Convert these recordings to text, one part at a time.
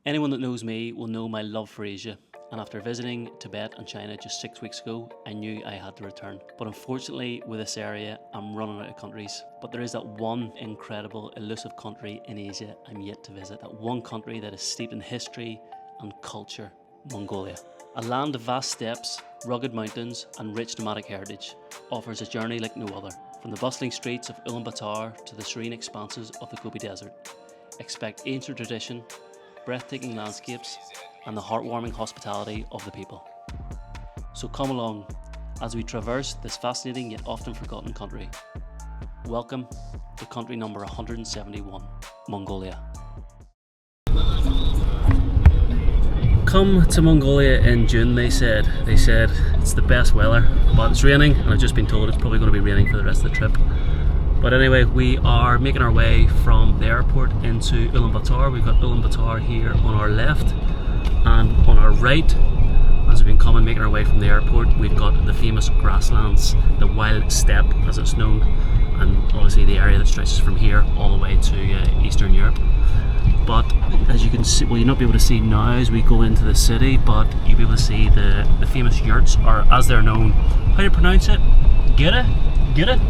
Anyone that knows me will know my love for Asia, and after visiting Tibet and China just 6 weeks ago, I knew I had to return. But unfortunately, with this area, I'm running out of countries. But there is that one incredible, elusive country in Asia I'm yet to visit. That one country that is steeped in history and culture, Mongolia. A land of vast steppes, rugged mountains, and rich nomadic heritage, offers a journey like no other. From the bustling streets of Ulaanbaatar to the serene expanses of the Gobi Desert, expect ancient tradition, breathtaking landscapes, and the heartwarming hospitality of the people. So come along as we traverse this fascinating yet often forgotten country. Welcome to country number 171, Mongolia. Come to Mongolia in June, they said. They said it's the best weather, but it's raining, and I've just been told it's probably going to be raining for the rest of the trip. But anyway, we are making our way from the airport into Ulaanbaatar. We've got Ulaanbaatar here on our left, and on our right, as we've been coming, making our way from the airport, we've got the famous grasslands, the wild steppe as it's known, and obviously the area that stretches from here all the way to Eastern Europe. But as you can see, well, you'll not be able to see now as we go into the city, but you'll be able to see the famous yurts, or as they're known, how do you pronounce it? Gire? Gire?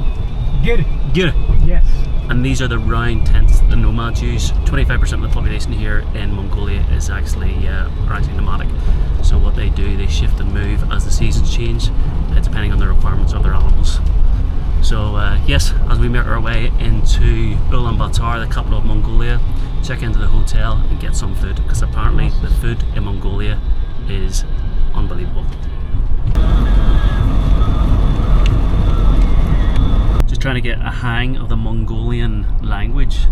Gire. Gire. Yes. And these are the round tents that the nomads use. 25% of the population here in Mongolia is actually nomadic. So what they do, they shift and move as the seasons change, depending on the requirements of their animals. So yes, as we make our way into Ulaanbaatar, the capital of Mongolia, check into the hotel and get some food, because apparently the food in Mongolia is unbelievable. Just trying to get a hang of the Mongolian language.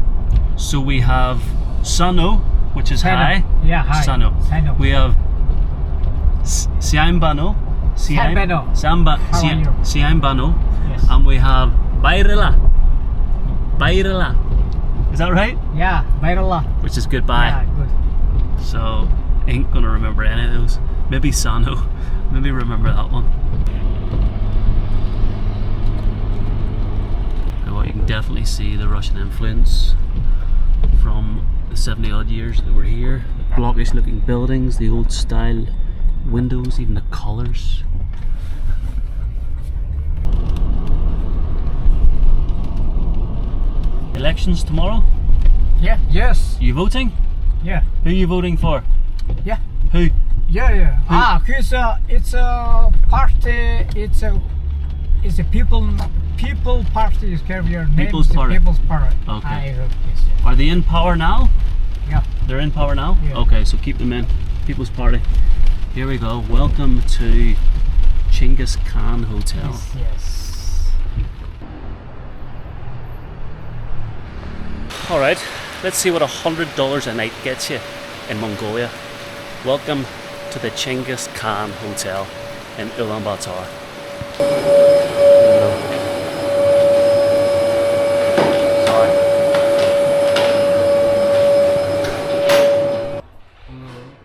So we have Sano, which is hi. Yeah, hi. Sano. We have Siambano. Siambano. Siambano. Yes. And we have Bayrala. Bayrala. Is that right? Yeah, Bayrala. Which is goodbye. Yeah, good. So, ain't gonna remember any of those. Maybe Sano. Maybe remember that one. Well, you can definitely see the Russian influence from the 70 odd years that we're here. The blockish looking buildings, the old style windows, even the colours. Elections tomorrow? Yeah, yes. You voting? Yeah. Who are you voting for? Yeah. Who? Yeah. It's a party, it's a people party is your name. People's Party. People's Party. Okay. I hope yes. Are they in power now? Yeah. They're in power now? Yeah. Okay, so keep them in. People's Party. Here we go. Welcome to Genghis Khan Hotel. Yes. Alright, let's see what $100 a night gets you in Mongolia. Welcome to the Chinggis Khan Hotel in Ulaanbaatar.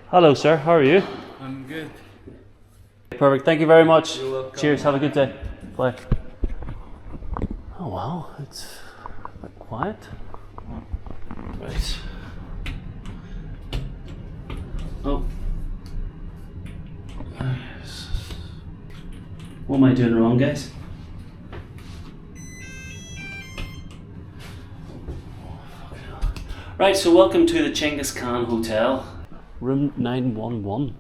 Hello sir, how are you? I'm good. Perfect, thank you very much. You're welcome. Cheers, have a good day. Bye. Oh wow, it's a bit quiet. Right. Oh. What am I doing wrong, guys? Right, so welcome to the Genghis Khan Hotel. Room 911.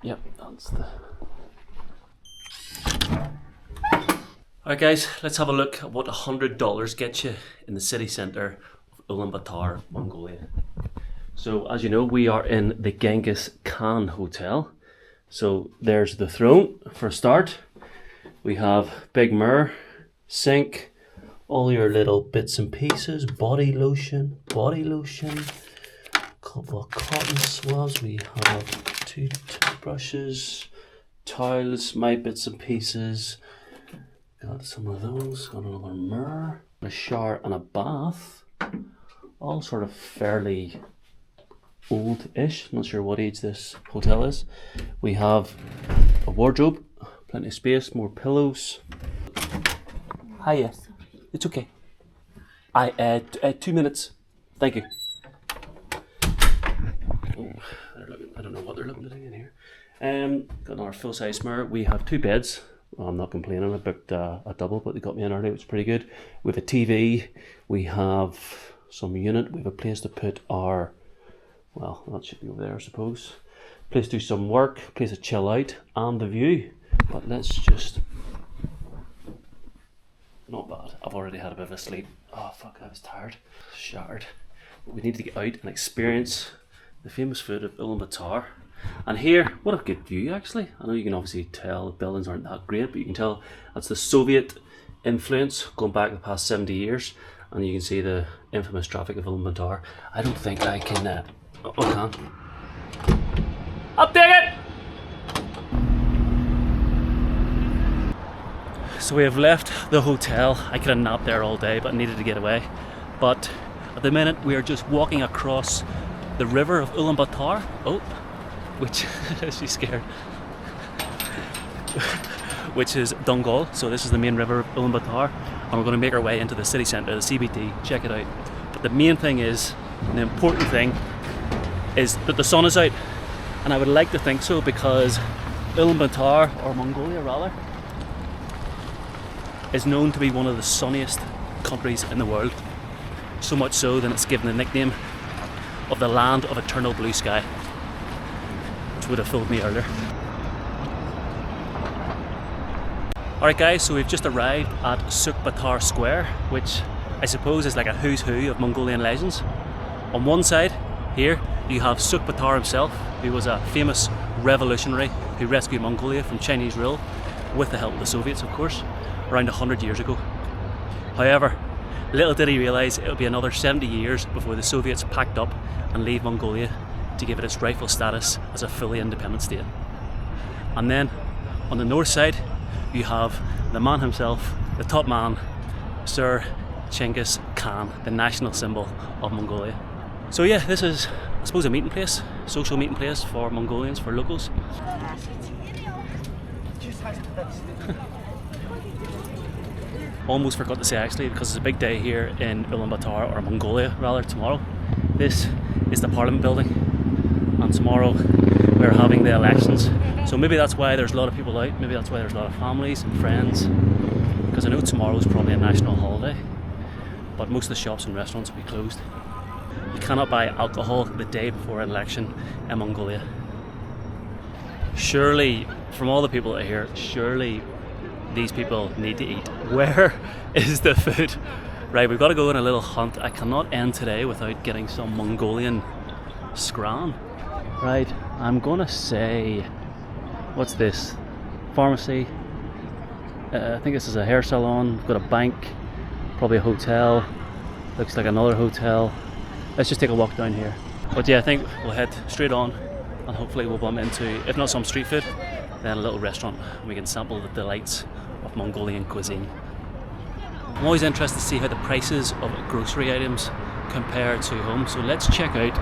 Yep, that's the... Alright guys, let's have a look at what $100 gets you in the city centre of Ulaanbaatar, Mongolia. So as you know, we are in the Genghis Khan Hotel. So there's the throne for a start. We have big mirror, sink, all your little bits and pieces, body lotion, couple of cotton swabs. We have 2 toothbrushes, towels, my bits and pieces. Got some of those, got another mirror, a shower and a bath. All sort of fairly old-ish, not sure what age this hotel is. We have a wardrobe, plenty of space, more pillows. Hiya, it's okay. 2 minutes, thank you. I don't know what they're looking to do in here. Got our full-size mirror. We have 2 beds. Well, I'm not complaining. I booked a double, but they got me in early, which is pretty good. We have a TV. We have some unit. We have a place to put our, well, that should be over there, I suppose. Place to do some work, place to chill out, and the view. But let's just, not bad. I've already had a bit of a sleep. Oh fuck, I was tired, shattered. But we need to get out and experience the famous food of Ulaanbaatar. And here, what a good view actually. I know you can obviously tell the buildings aren't that great, but you can tell that's the Soviet influence going back the past 70 years. And you can see the infamous traffic of Ulaanbaatar. I don't think I can, I can. I'll take it! So we have left the hotel. I could have napped there all day, but I needed to get away. But at the minute, we are just walking across the river of Ulaanbaatar. Oh, which, she's scared. Which is Dongol. So this is the main river of Ulaanbaatar. And we're going to make our way into the city centre, the CBD, check it out. But the main thing is, the important thing, is that the sun is out. And I would like to think so because Ulaanbaatar, or Mongolia rather, is known to be one of the sunniest countries in the world. So much so that it's given the nickname of the land of eternal blue sky, which would have fooled me earlier. Alright guys, so we've just arrived at Sükhbaatar Square, which I suppose is like a who's who of Mongolian legends. On one side, here, you have Sükhbaatar himself, who was a famous revolutionary who rescued Mongolia from Chinese rule, with the help of the Soviets of course, around 100 years ago. However, little did he realise it would be another 70 years before the Soviets packed up and leave Mongolia to give it its rightful status as a fully independent state. And then, on the north side, you have the man himself, the top man, Sir Genghis Khan, the national symbol of Mongolia. So yeah, this is, I suppose, a meeting place, social meeting place for Mongolians, for locals. Almost forgot to say actually, because it's a big day here in Ulaanbaatar, or Mongolia rather, tomorrow. This is the Parliament building, and tomorrow we're having the elections. So maybe that's why there's a lot of people out, maybe that's why there's a lot of families and friends, because I know tomorrow's probably a national holiday, but most of the shops and restaurants will be closed. You cannot buy alcohol the day before an election in Mongolia. Surely, from all the people that are here, surely these people need to eat. Where is the food? Right, we've got to go on a little hunt. I cannot end today without getting some Mongolian scran. Right, I'm gonna say, what's this? Pharmacy. I think this is a hair salon. We've got a bank, probably a hotel. Looks like another hotel. Let's just take a walk down here. But yeah, I think we'll head straight on, and hopefully we'll bump into, if not some street food, then a little restaurant, and we can sample the delights of Mongolian cuisine. I'm always interested to see how the prices of grocery items compare to home, so let's check out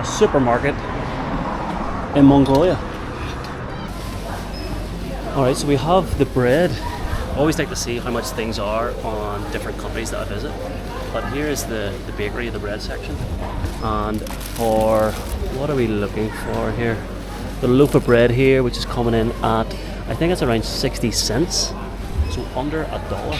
a supermarket in Mongolia. Alright, so we have the bread. I always like to see how much things are on different countries that I visit. But here is the bakery, the bread section. And for, what are we looking for here? The loaf of bread here, which is coming in at, I think it's around 60 cents. So under $1,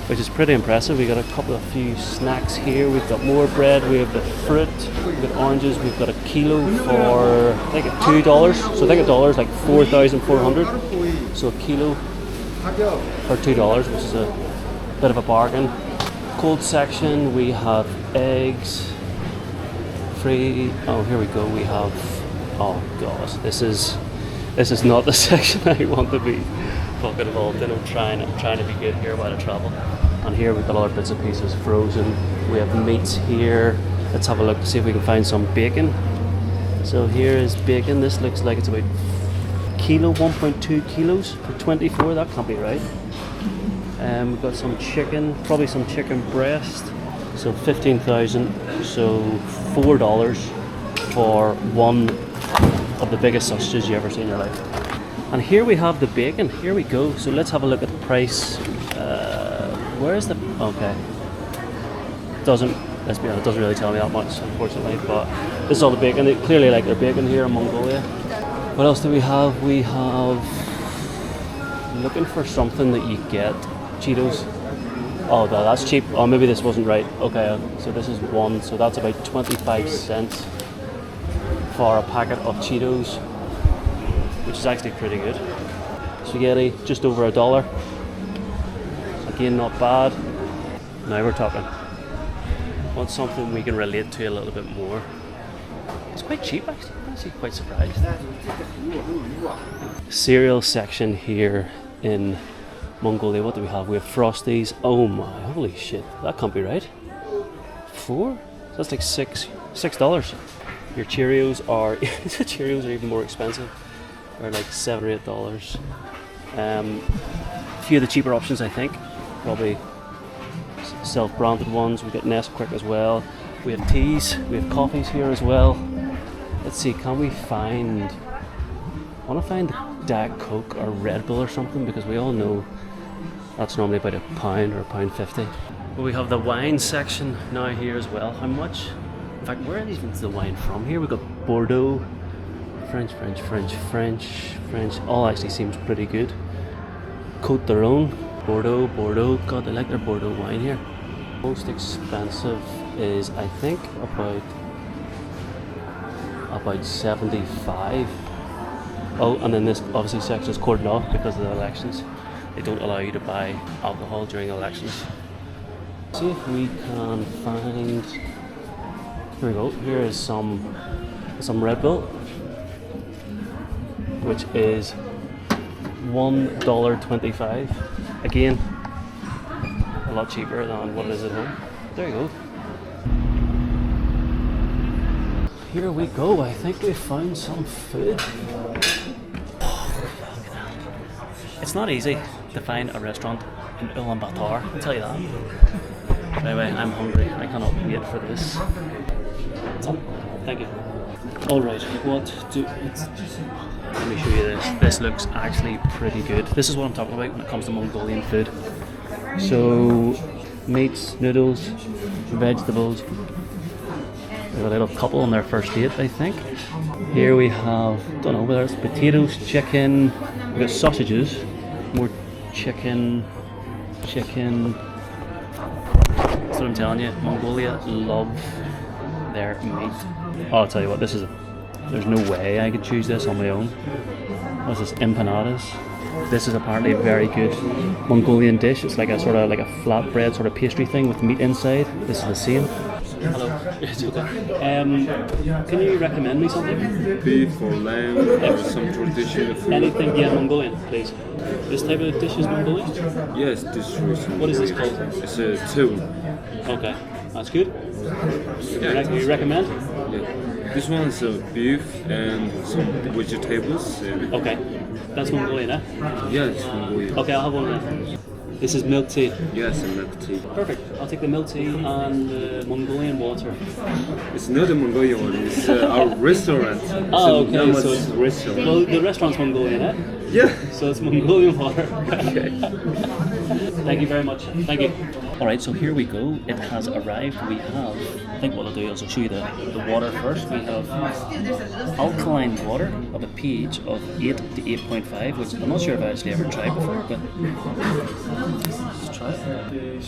which is pretty impressive. We got a few snacks here. We've got more bread. We have the fruit. We've got oranges. We've got a kilo for, I think, $2. So I think $1 is like 4,400. So a kilo for $2, which is a bit of a bargain. Cold section. We have eggs. Free. Oh, here we go. We have. Oh god, this is not the section I want to be fucking involved in. I'm trying to be good here while I travel. And here we've got other bits and pieces frozen. We have meats here. Let's have a look to see if we can find some bacon. So here is bacon. This looks like it's about kilo, 1.2 kilos for 24. That can't be right. We've got some chicken, probably some chicken breast. So 15,000. So $4 for one of the biggest sausages you ever seen in your life. And here we have the bacon. Here we go. So let's have a look at the price. Where is the? Okay. Doesn't Let's be honest, it doesn't really tell me that much, unfortunately. But this is all the bacon. They clearly like their bacon here in Mongolia. What else do we have? We have looking for something that you get. Cheetos. Oh, that's cheap. Oh, maybe this wasn't right. Okay, so this is one. So that's about 25 cents for a packet of Cheetos, which is actually pretty good. Spaghetti, just over $1. Again, not bad. Now we're talking. Want something we can relate to a little bit more. It's quite cheap actually. I'm actually quite surprised. Cereal section here in Mongolia. What do we have? We have Frosties. Oh my, holy shit. That can't be right. 4? That's like $6. Your Cheerios are the Cheerios are even more expensive. They're like $7 or $8. A few of the cheaper options, I think. Probably self-branded ones. We've got Nesquik as well. We have teas. We have coffees here as well. Let's see, can we find... I want to find Diet Coke or Red Bull or something, because we all know that's normally about £1 or £1.50. But we have the wine section now here as well. How much? In fact, where are these the wine from? Here we've got Bordeaux, French. All actually seems pretty good. Côte d'Aron, Bordeaux. God, they like their Bordeaux wine here. Most expensive is, I think, about 75. Oh, and then this obviously section is cordoned off because of the elections. They don't allow you to buy alcohol during elections. See if we can find. Here we go. Here is some Red Bull, which is $1.25. Again, a lot cheaper than what it is at home. There you go. Here we go. I think we found some food. It's not easy to find a restaurant in Ulaanbaatar, I'll tell you that. Anyway, I'm hungry. I cannot wait for this. Thank you. Alright, let me show you this. This looks actually pretty good. This is what I'm talking about when it comes to Mongolian food. So, meats, noodles, vegetables. We have a little couple on their first date, I think. Here we have, don't know whether it's potatoes, chicken, we've got sausages, more chicken. That's what I'm telling you, Mongolia love their meat. Oh, I'll tell you what, there's no way I could choose this on my own. What's this, empanadas? This is apparently a very good Mongolian dish. It's like a sort of like a flatbread sort of pastry thing with meat inside. This is the same. Hello. It's okay. Can you recommend me something? Beef or lamb or some traditional food. Anything, yeah, Mongolian, please. This type of dish is Mongolian? Yes, this is. What is this called? It's a tune. Okay, that's good. Yeah. You recommend? Yeah. This one is beef and some vegetables. Okay, that's Mongolian, eh? Yeah, it's Mongolian. Okay, I'll have one then. This is milk tea. Yes, and milk tea. Perfect. I'll take the milk tea and the Mongolian water. It's not a Mongolian one. It's our restaurant. Oh, okay. So it's restaurant. Well, the restaurant's Mongolian, eh? Yeah. So it's Mongolian water. Okay. Thank you very much. Thank you. Alright, so here we go. It has arrived. We have, I think what I'll do is I'll show you the water first. We have alkaline water of a pH of 8 to 8.5, which I'm not sure if I actually ever tried before, but let's try it.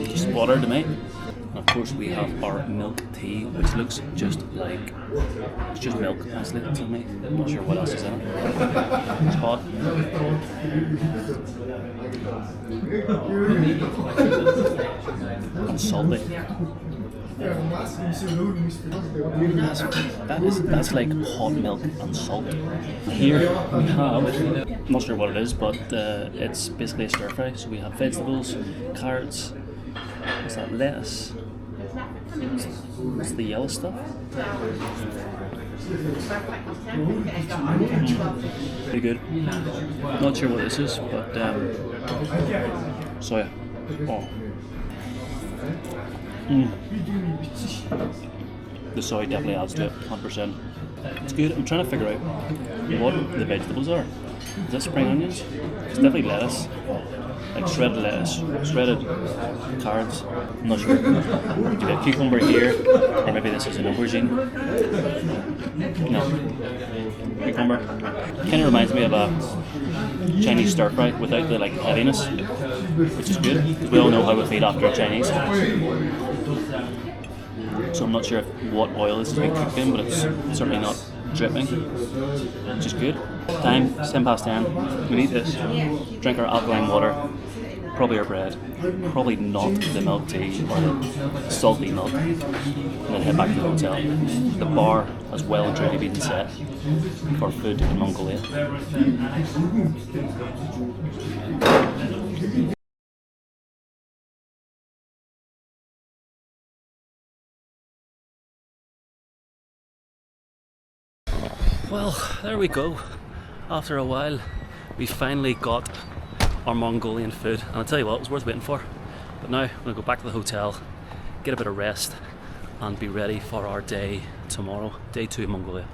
Just water to me. And of course we have our milk tea, which looks just like, it's just milk, honestly, to me. I'm not sure what else is in it. It's hot. And salty. That's like hot milk and salt. Here we have, I'm not sure what it is, but it's basically a stir fry. So we have vegetables, carrots, what's that, lettuce? What's the yellow stuff? Pretty good. Not sure what this is, but soya. Oh. The soy definitely adds to it, 100%. It's good. I'm trying to figure out what the vegetables are. Is that spring onions? It's definitely lettuce. like shredded lettuce, shredded carrots. I'm not sure. You got cucumber here, or maybe this is an aubergine. No, cucumber. Kind of reminds me of a Chinese stir fry without the like heaviness, which is good because we all know how we feed after Chinese. So I'm not sure what oil this has been cooked in, but it's certainly not dripping, which is good. Time, 10 past 10. We eat this, drink our alkaline water, probably our bread, probably not the milk tea or the salty milk, and then head back to the hotel. The bar has well and truly been set for food in Mongolia. Well, there we go. After a while, we finally got our Mongolian food, and I'll tell you what, it was worth waiting for. But now I'm gonna go back to the hotel, get a bit of rest, and be ready for our day tomorrow, day 2 in Mongolia.